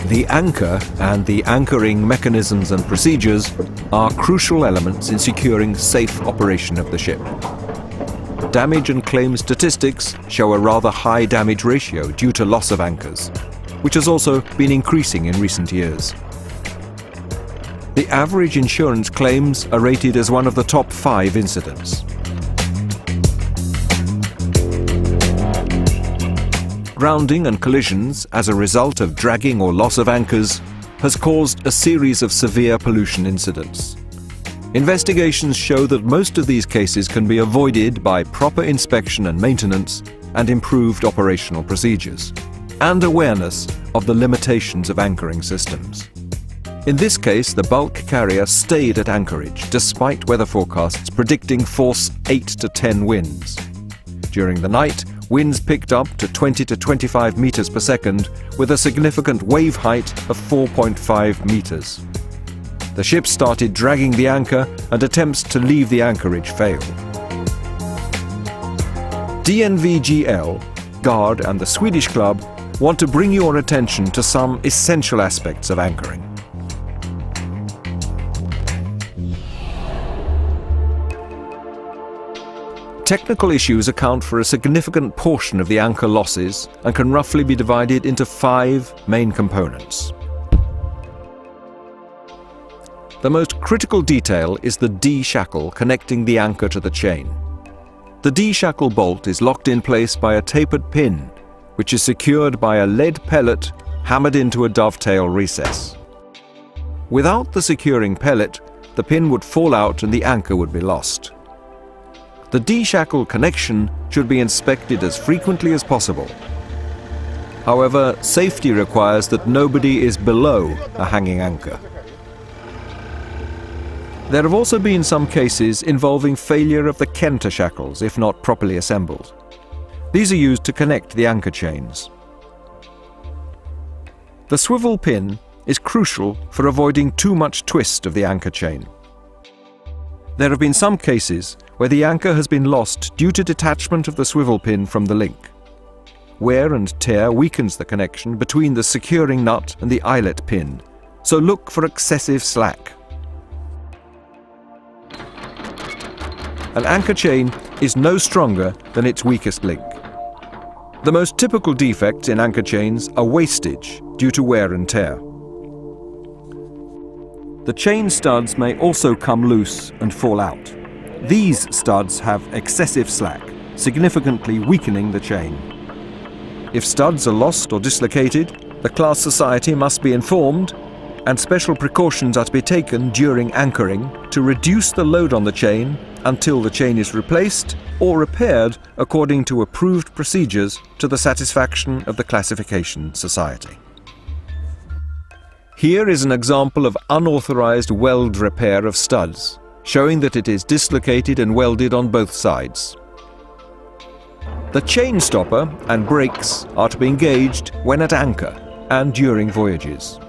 The anchor and the anchoring mechanisms and procedures are crucial elements in securing safe operation of the ship. Damage and claim statistics show a rather high damage ratio due to loss of anchors, which has also been increasing in recent years. The average insurance claims are rated as one of the top 5 incidents. Grounding and collisions as a result of dragging or loss of anchors has caused a series of severe pollution incidents. Investigations show that most of these cases can be avoided by proper inspection and maintenance and improved operational procedures, and awareness of the limitations of anchoring systems. In this case, the bulk carrier stayed at anchorage despite weather forecasts predicting force 8 to 10 winds. During the night, winds picked up to 20 to 25 meters per second with a significant wave height of 4.5 meters. The ship started dragging the anchor and attempts to leave the anchorage failed. DNVGL, GARD and the Swedish Club want to bring your attention to some essential aspects of anchoring. Technical issues account for a significant portion of the anchor losses and can roughly be divided into 5 main components. The most critical detail is the D-shackle connecting the anchor to the chain. The D-shackle bolt is locked in place by a tapered pin, which is secured by a lead pellet hammered into a dovetail recess. Without the securing pellet, the pin would fall out and the anchor would be lost. The D-shackle connection should be inspected as frequently as possible. However, safety requires that nobody is below a hanging anchor. There have also been some cases involving failure of the Kenter shackles if not properly assembled. These are used to connect the anchor chains. The swivel pin is crucial for avoiding too much twist of the anchor chain. There have been some cases where the anchor has been lost due to detachment of the swivel pin from the link. Wear and tear weakens the connection between the securing nut and the eyelet pin, so look for excessive slack. An anchor chain is no stronger than its weakest link. The most typical defects in anchor chains are wastage due to wear and tear. The chain studs may also come loose and fall out. These studs have excessive slack, significantly weakening the chain. If studs are lost or dislocated, the class society must be informed, and special precautions are to be taken during anchoring to reduce the load on the chain until the chain is replaced or repaired according to approved procedures to the satisfaction of the classification society. Here is an example of unauthorized weld repair of studs, showing that it is dislocated and welded on both sides. The chain stopper and brakes are to be engaged when at anchor and during voyages.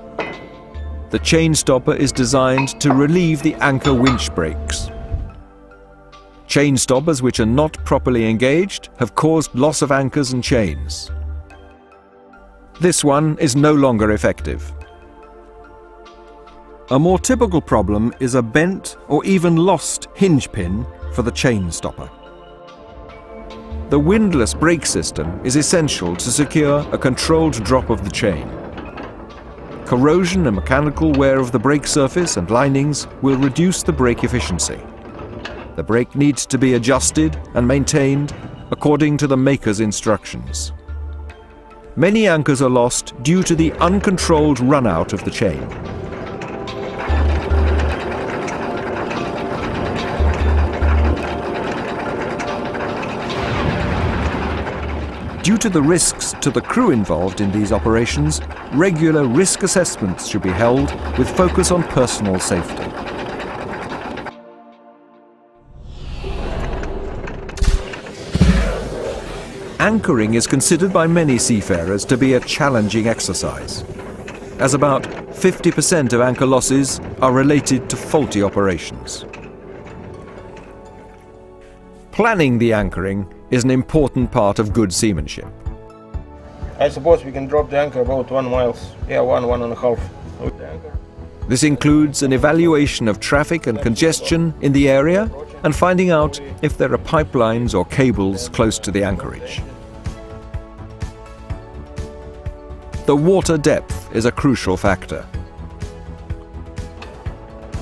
The chain stopper is designed to relieve the anchor winch brakes. Chain stoppers which are not properly engaged have caused loss of anchors and chains. This one is no longer effective. A more typical problem is a bent or even lost hinge pin for the chain stopper. The windlass brake system is essential to secure a controlled drop of the chain. Corrosion and mechanical wear of the brake surface and linings will reduce the brake efficiency. The brake needs to be adjusted and maintained according to the maker's instructions. Many anchors are lost due to the uncontrolled run-out of the chain. Due to the risks to the crew involved in these operations, regular risk assessments should be held with focus on personal safety. Anchoring is considered by many seafarers to be a challenging exercise, as about 50% of anchor losses are related to faulty operations. Planning the anchoring is an important part of good seamanship. I suppose we can drop the anchor about 1 mile. Yeah, 1.5. With the anchor. This includes an evaluation of traffic and congestion in the area and finding out if there are pipelines or cables close to the anchorage. The water depth is a crucial factor.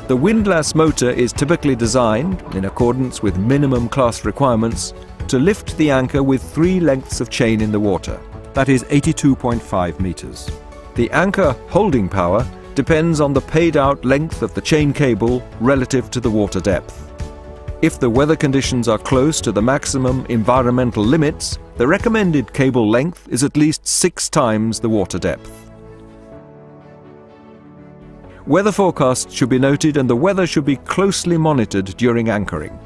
The windlass motor is typically designed, in accordance with minimum class requirements, to lift the anchor with 3 lengths of chain in the water, that is 82.5 meters. The anchor holding power depends on the paid-out length of the chain cable relative to the water depth. If the weather conditions are close to the maximum environmental limits, the recommended cable length is at least 6 times the water depth. Weather forecasts should be noted and the weather should be closely monitored during anchoring,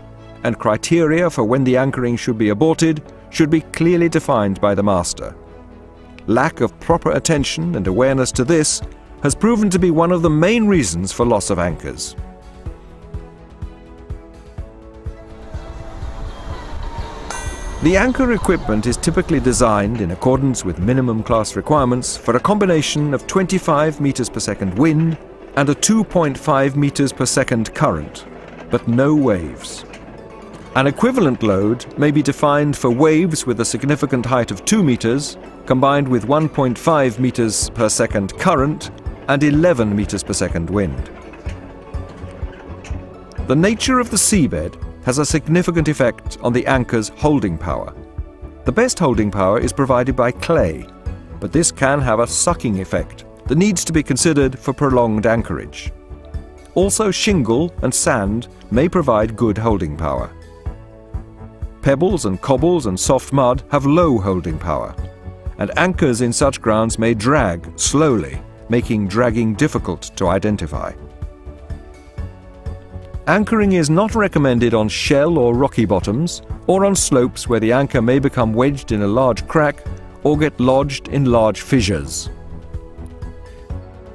and criteria for when the anchoring should be aborted should be clearly defined by the master. Lack of proper attention and awareness to this has proven to be one of the main reasons for loss of anchors. The anchor equipment is typically designed in accordance with minimum class requirements for a combination of 25 meters per second wind and a 2.5 meters per second current, but no waves. An equivalent load may be defined for waves with a significant height of 2 meters, combined with 1.5 meters per second current and 11 meters per second wind. The nature of the seabed has a significant effect on the anchor's holding power. The best holding power is provided by clay, but this can have a sucking effect that needs to be considered for prolonged anchorage. Also, shingle and sand may provide good holding power. Pebbles and cobbles and soft mud have low holding power, and anchors in such grounds may drag slowly, making dragging difficult to identify. Anchoring is not recommended on shell or rocky bottoms, or on slopes where the anchor may become wedged in a large crack or get lodged in large fissures.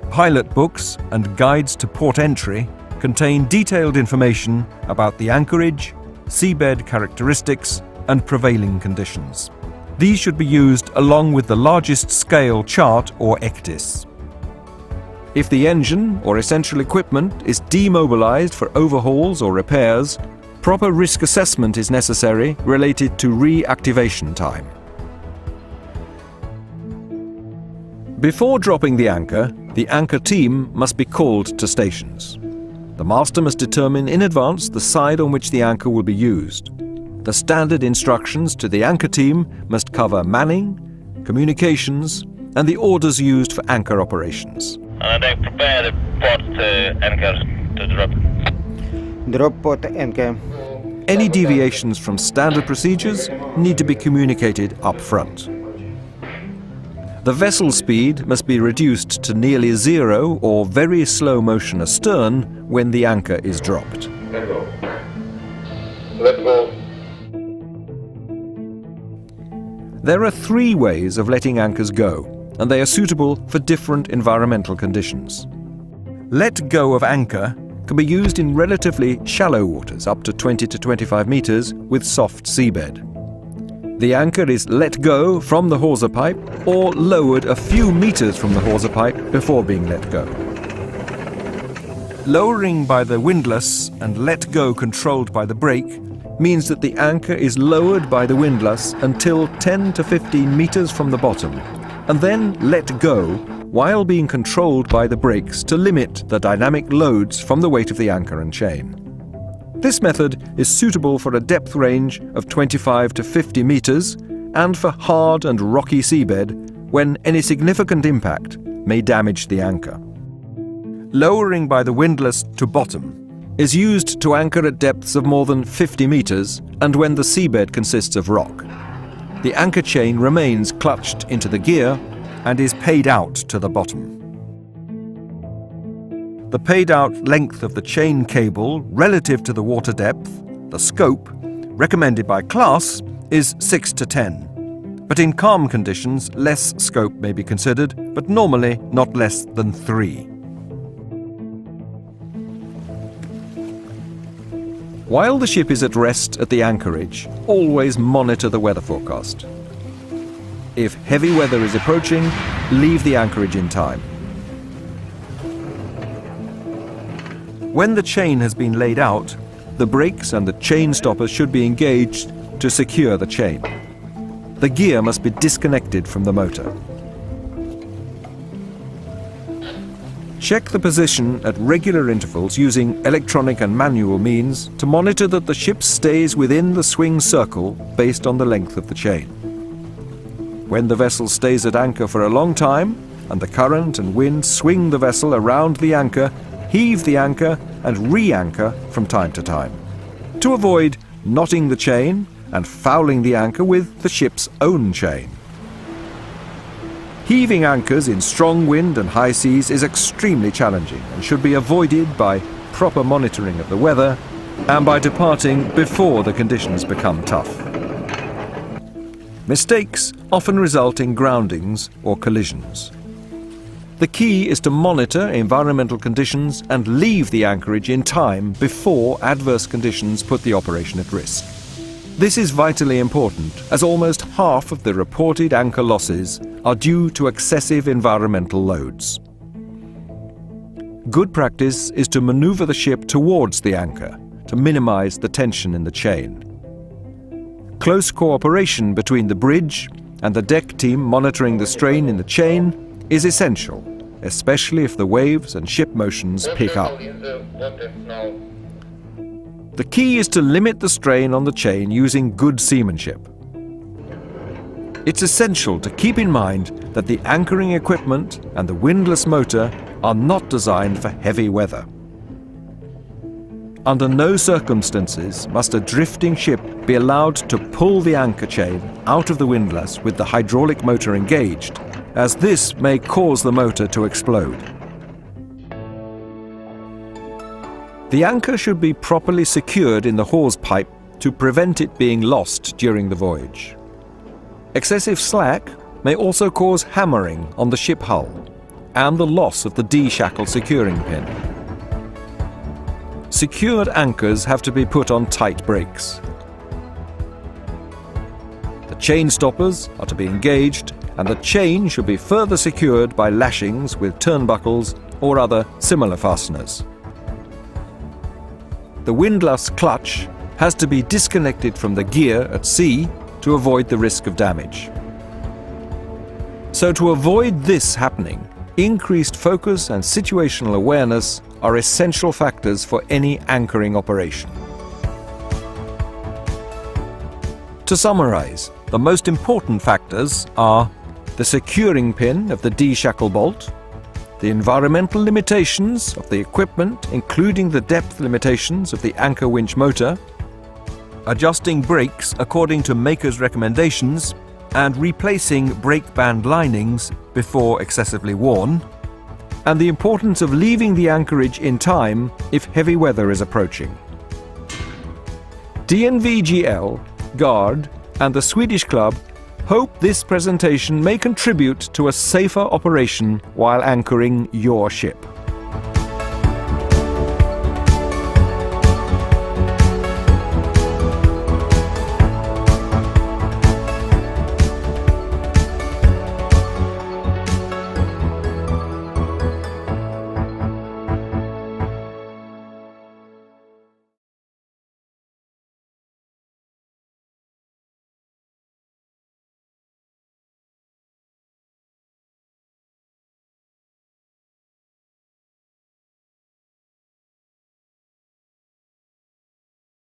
Pilot books and guides to port entry contain detailed information about the anchorage, seabed characteristics, and prevailing conditions. These should be used along with the largest scale chart or ECDIS. If the engine or essential equipment is demobilized for overhauls or repairs, proper risk assessment is necessary related to reactivation time. Before dropping the anchor team must be called to stations. The master must determine in advance the side on which the anchor will be used. The standard instructions to the anchor team must cover manning, communications, and the orders used for anchor operations. And they prepare the port to anchor to drop. Drop port anchor. Any deviations from standard procedures need to be communicated up front. The vessel speed must be reduced to nearly 0 or very slow motion astern when the anchor is dropped. Let go. There are 3 ways of letting anchors go, and they are suitable for different environmental conditions. Let go of anchor can be used in relatively shallow waters up to 20 to 25 meters with soft seabed. The anchor is let go from the hawser pipe or lowered a few meters from the hawser pipe before being let go. Lowering by the windlass and let go controlled by the brake means that the anchor is lowered by the windlass until 10 to 15 meters from the bottom, and then let go while being controlled by the brakes to limit the dynamic loads from the weight of the anchor and chain. This method is suitable for a depth range of 25 to 50 meters and for hard and rocky seabed when any significant impact may damage the anchor. Lowering by the windlass to bottom is used to anchor at depths of more than 50 meters and when the seabed consists of rock. The anchor chain remains clutched into the gear and is paid out to the bottom. The paid out length of the chain cable relative to the water depth, the scope, recommended by class is 6 to 10. But in calm conditions, less scope may be considered, but normally not less than 3. While the ship is at rest at the anchorage, always monitor the weather forecast. if heavy weather is approaching, leave the anchorage in time. When the chain has been laid out, the brakes and the chain stoppers should be engaged to secure the chain. The gear must be disconnected from the motor. Check the position at regular intervals using electronic and manual means to monitor that the ship stays within the swing circle based on the length of the chain. When the vessel stays at anchor for a long time and the current and wind swing the vessel around the anchor, heave the anchor and re-anchor from time to time, to avoid knotting the chain and fouling the anchor with the ship's own chain. Heaving anchors in strong wind and high seas is extremely challenging and should be avoided by proper monitoring of the weather and by departing before the conditions become tough. Mistakes often result in groundings or collisions. The key is to monitor environmental conditions and leave the anchorage in time before adverse conditions put the operation at risk. This is vitally important, as almost half of the reported anchor losses are due to excessive environmental loads. Good practice is to maneuver the ship towards the anchor to minimize the tension in the chain. Close cooperation between the bridge and the deck team monitoring the strain in the chain is essential, especially if the waves and ship motions pick up. The key is to limit the strain on the chain using good seamanship. It's essential to keep in mind that the anchoring equipment and the windlass motor are not designed for heavy weather. Under no circumstances must a drifting ship be allowed to pull the anchor chain out of the windlass with the hydraulic motor engaged, as this may cause the motor to explode. The anchor should be properly secured in the hawse pipe to prevent it being lost during the voyage. Excessive slack may also cause hammering on the ship hull and the loss of the D-shackle securing pin. Secured anchors have to be put on tight brakes. The chain stoppers are to be engaged, and the chain should be further secured by lashings with turnbuckles or other similar fasteners. The windlass clutch has to be disconnected from the gear at sea to avoid the risk of damage. So to avoid this happening, increased focus and situational awareness are essential factors for any anchoring operation. To summarize, the most important factors are the securing pin of the D-shackle bolt, the environmental limitations of the equipment, including the depth limitations of the anchor winch motor, adjusting brakes according to maker's recommendations, and replacing brake band linings before excessively worn, and the importance of leaving the anchorage in time if heavy weather is approaching. DNV-GL, GARD, and the Swedish Club hope this presentation may contribute to a safer operation while anchoring your ship.